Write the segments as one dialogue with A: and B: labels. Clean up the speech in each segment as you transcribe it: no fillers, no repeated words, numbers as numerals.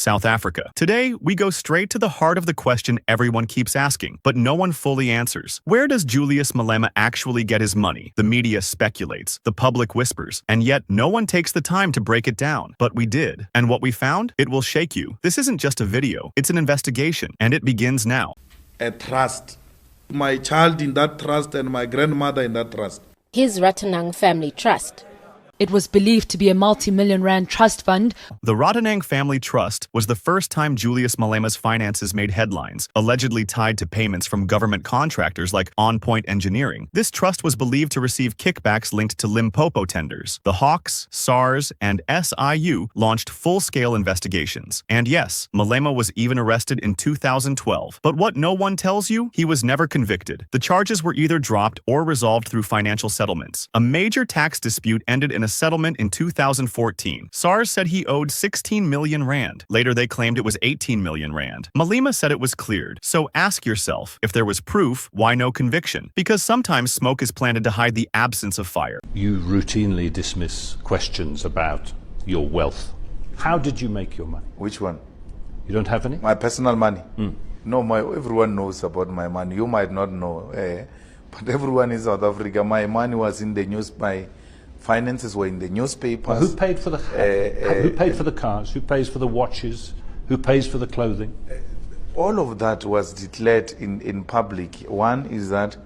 A: South Africa. Today, we go straight to the heart of the question everyone keeps asking, but no one fully answers. Where does Julius Malema actually get his money? The media speculates, the public whispers, and yet no one takes the time to break it down. But we did. And what we found? It will shake you. This isn't just a video, it's an investigation, and it begins now.
B: A trust. My child in that trust and my grandmother in that trust.
C: His Ratanang Family Trust.
D: It was believed to be a multi-million rand trust fund.
A: The Ratanang Family Trust was the first time Julius Malema's finances made headlines, allegedly tied to payments from government contractors like On Point Engineering. This trust was believed to receive kickbacks linked to Limpopo tenders. The Hawks, Saars, and SIU launched full-scale investigations. And yes, Malema was even arrested in 2012. But what no one tells you? He was never convicted. The charges were either dropped or resolved through financial settlements. A major tax dispute ended in a settlement in 2014. Saars said he owed 16 million rand. Later, they claimed it was 18 million rand. Malema said it was cleared. So ask yourself, if there was proof, why no conviction? Because sometimes smoke is planted to hide the absence of fire.
E: You routinely dismiss questions about your wealth. How did you make your money?
B: Which one?
E: You don't have any?
B: My personal money. No, everyone knows about my money. You might not know, but everyone in South Africa, my money was in the news. My finances were in the newspapers.
E: Well, who paid for the who paid for the cars? Who pays for the watches? Who pays for the clothing?
B: All of that was declared in public. One is that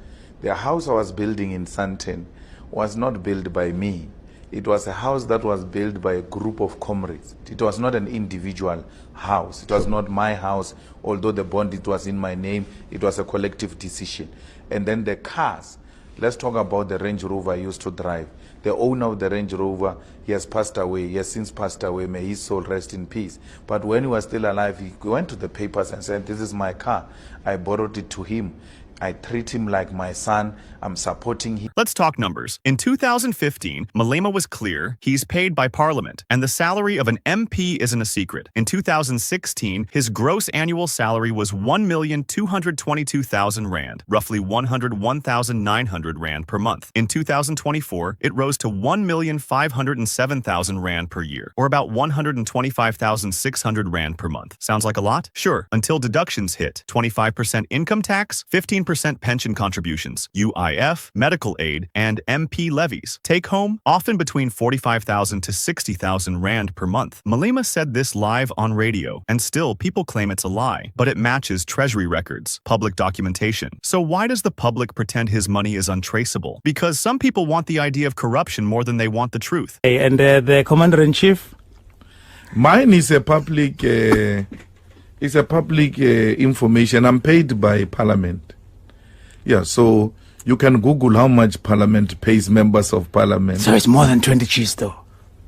B: the house I was building in Sandton was not built by me. It was a house that was built by a group of comrades. It was not an individual house. It was not my house. Although the bond, it was in my name, it was a collective decision. And then the cars, let's talk about the Range Rover I used to drive. The owner of the Range Rover, he has passed away. He has since passed away. May his soul rest in peace. But when he was still alive, he went to the papers and said, this is my car. I borrowed it to him. I treat him like my son. I'm supporting him.
A: Let's talk numbers. In 2015, Malema was clear he's paid by Parliament, and the salary of an MP isn't a secret. In 2016, his gross annual salary was 1,222,000 rand, roughly 101,900 rand per month. In 2024, it rose to 1,507,000 rand per year, or about 125,600 rand per month. Sounds like a lot? Sure, until deductions hit. 25% income tax, 15% pension contributions, UIF, medical aid, and MP levies. Take home, often between 45,000 to 60,000 rand per month. Malema said this live on radio, and still people claim it's a lie, but it matches treasury records, public documentation. So why does the public pretend his money is untraceable? Because some people want the idea of corruption more than they want the truth.
F: And the Commander-in-Chief?
B: Mine is a public, information. I'm paid by Parliament. Yeah, so you can Google how much Parliament pays members of Parliament.
F: So it's more than 20 G's though?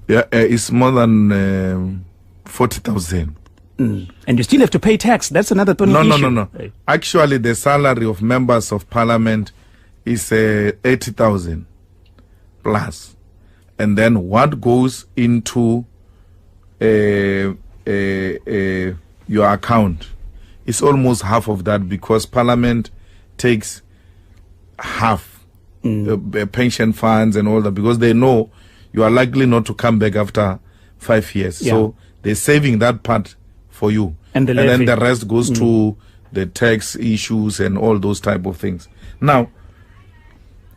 B: Yeah, it's more than 40,000.
F: And you still have to pay tax. That's another issue.
B: No. Actually, the salary of members of Parliament is 80,000 plus. And then what goes into your account is almost half of that, because Parliament takes half pension funds and all that, because they know you are likely not to come back after 5 years. Yeah. So they're saving that part for you. And then the rest goes to the tax issues and all those type of things. Now,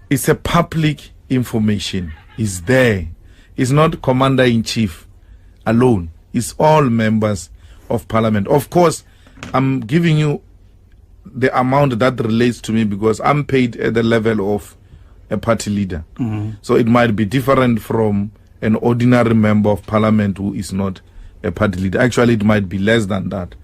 B: it's a public information. It's there. It's not Commander-in-Chief alone. It's all members of Parliament. Of course, I'm giving you the amount that relates to me because I'm paid at the level of a party leader. So it might be different from an ordinary member of Parliament who is not a party leader. Actually, it might be less than that.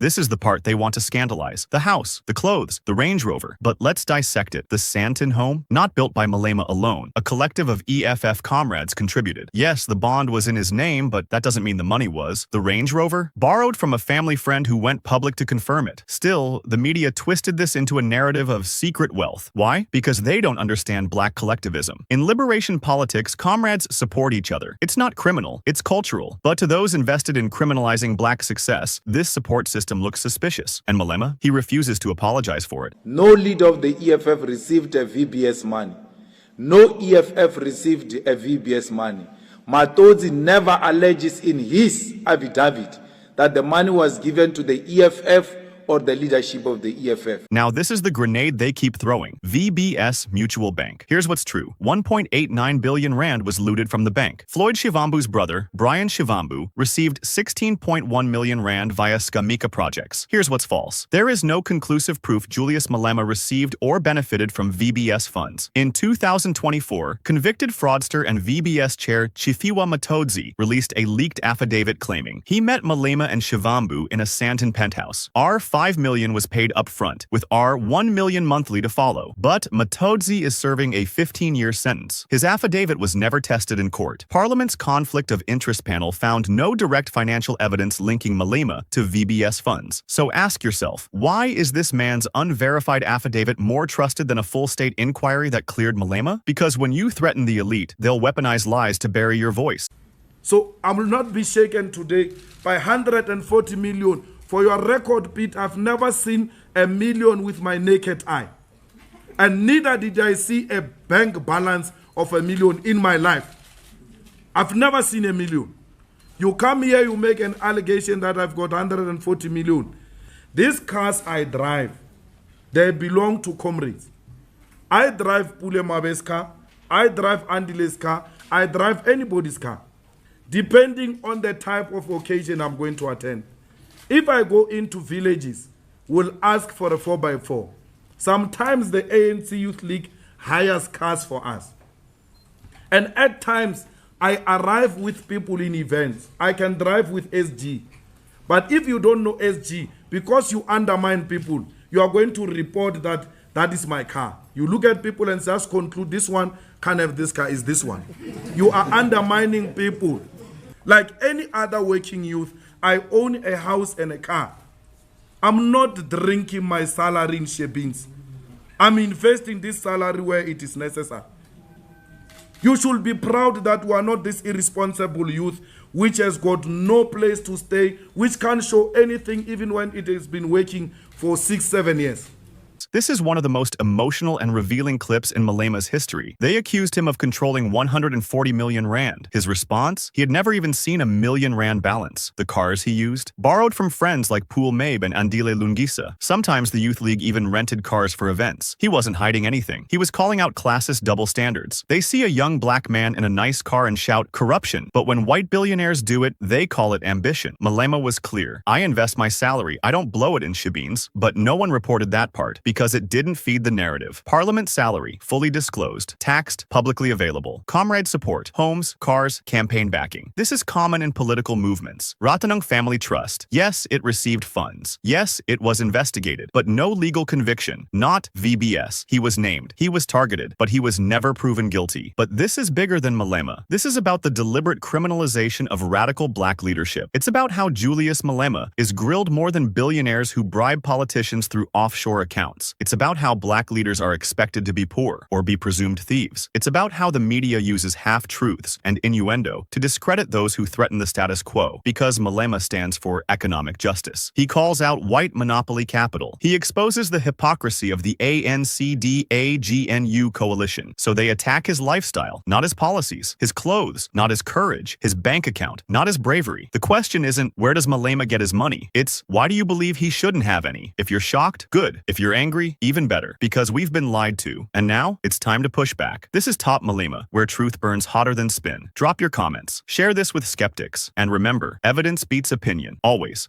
A: This is the part they want to scandalize. The house, the clothes, the Range Rover. But let's dissect it. The Sandton home, not built by Malema alone. A collective of EFF comrades contributed. Yes, the bond was in his name, but that doesn't mean the money was. The Range Rover? Borrowed from a family friend who went public to confirm it. Still, the media twisted this into a narrative of secret wealth. Why? Because they don't understand black collectivism. In liberation politics, comrades support each other. It's not criminal, it's cultural. But to those invested in criminalizing black success, this support system looks suspicious. And Malema, he refuses to apologize for it.
B: No leader of the EFF received a VBS money. No EFF received a VBS money. Matodzi never alleges in his affidavit that the money was given to the EFF or the leadership of the EFF.
A: Now, this is the grenade they keep throwing. VBS Mutual Bank. Here's what's true. 1.89 billion rand was looted from the bank. Floyd Shivambu's brother, Brian Shivambu, received 16.1 million rand via Skamika projects. Here's what's false. There is no conclusive proof Julius Malema received or benefited from VBS funds. In 2024, convicted fraudster and VBS chair Chifiwa Matodzi released a leaked affidavit claiming he met Malema and Shivambu in a Sandton penthouse. R5 million was paid up front, with R1 million monthly to follow. But Matodzi is serving a 15-year sentence. His affidavit was never tested in court. Parliament's Conflict of Interest panel found no direct financial evidence linking Malema to VBS funds. So ask yourself, why is this man's unverified affidavit more trusted than a full state inquiry that cleared Malema? Because when you threaten the elite, they'll weaponize lies to bury your voice.
G: So I will not be shaken today by 140 million. For your record, Pete, I've never seen a million with my naked eye. And neither did I see a bank balance of a million in my life. I've never seen a million. You come here, you make an allegation that I've got 140 million. These cars I drive, they belong to comrades. I drive Malema'S car, I drive Andile's car, I drive anybody's car, depending on the type of occasion I'm going to attend. If I go into villages, we'll ask for a 4x4. Sometimes the ANC Youth League hires cars for us. And at times, I arrive with people in events. I can drive with SG. But if you don't know SG, because you undermine people, you are going to report that that is my car. You look at people and just conclude this one can't have this car, is this one. You are undermining people. Like any other working youth, I own a house and a car. I'm not drinking my salary in shebins. I'm investing this salary where it is necessary. You should be proud that we are not this irresponsible youth which has got no place to stay, which can't show anything even when it has been working for 6-7 years.
A: This is one of the most emotional and revealing clips in Malema'S history. They accused him of controlling 140 million rand. His response? He had never even seen a million rand balance. The cars he used? Borrowed from friends like Pool Mabe and Andile Lungisa. Sometimes the Youth League even rented cars for events. He wasn't hiding anything. He was calling out classist double standards. They see a young black man in a nice car and shout, corruption. But when white billionaires do it, they call it ambition. Malema was clear. I invest my salary. I don't blow it in shebeens. But no one reported that part, because it didn't feed the narrative. Parliament salary, fully disclosed, taxed, publicly available. Comrade support, homes, cars, campaign backing. This is common in political movements. Ratanang Family Trust. Yes, it received funds. Yes, it was investigated, but no legal conviction. Not VBS. He was named. He was targeted, but he was never proven guilty. But this is bigger than Malema. This is about the deliberate criminalization of radical black leadership. It's about how Julius Malema is grilled more than billionaires who bribe politicians through offshore accounts. It's about how black leaders are expected to be poor or be presumed thieves. It's about how the media uses half-truths and innuendo to discredit those who threaten the status quo, because Malema stands for economic justice. He calls out white monopoly capital. He exposes the hypocrisy of the ANCDAGNU coalition, so they attack his lifestyle, not his policies, his clothes, not his courage, his bank account, not his bravery. The question isn't, where does Malema get his money? It's, why do you believe he shouldn't have any? If you're shocked, good. If you're angry, even better, because we've been lied to. And now, it's time to push back. This is Top Malema, where truth burns hotter than spin. Drop your comments, share this with skeptics, and remember, evidence beats opinion, always.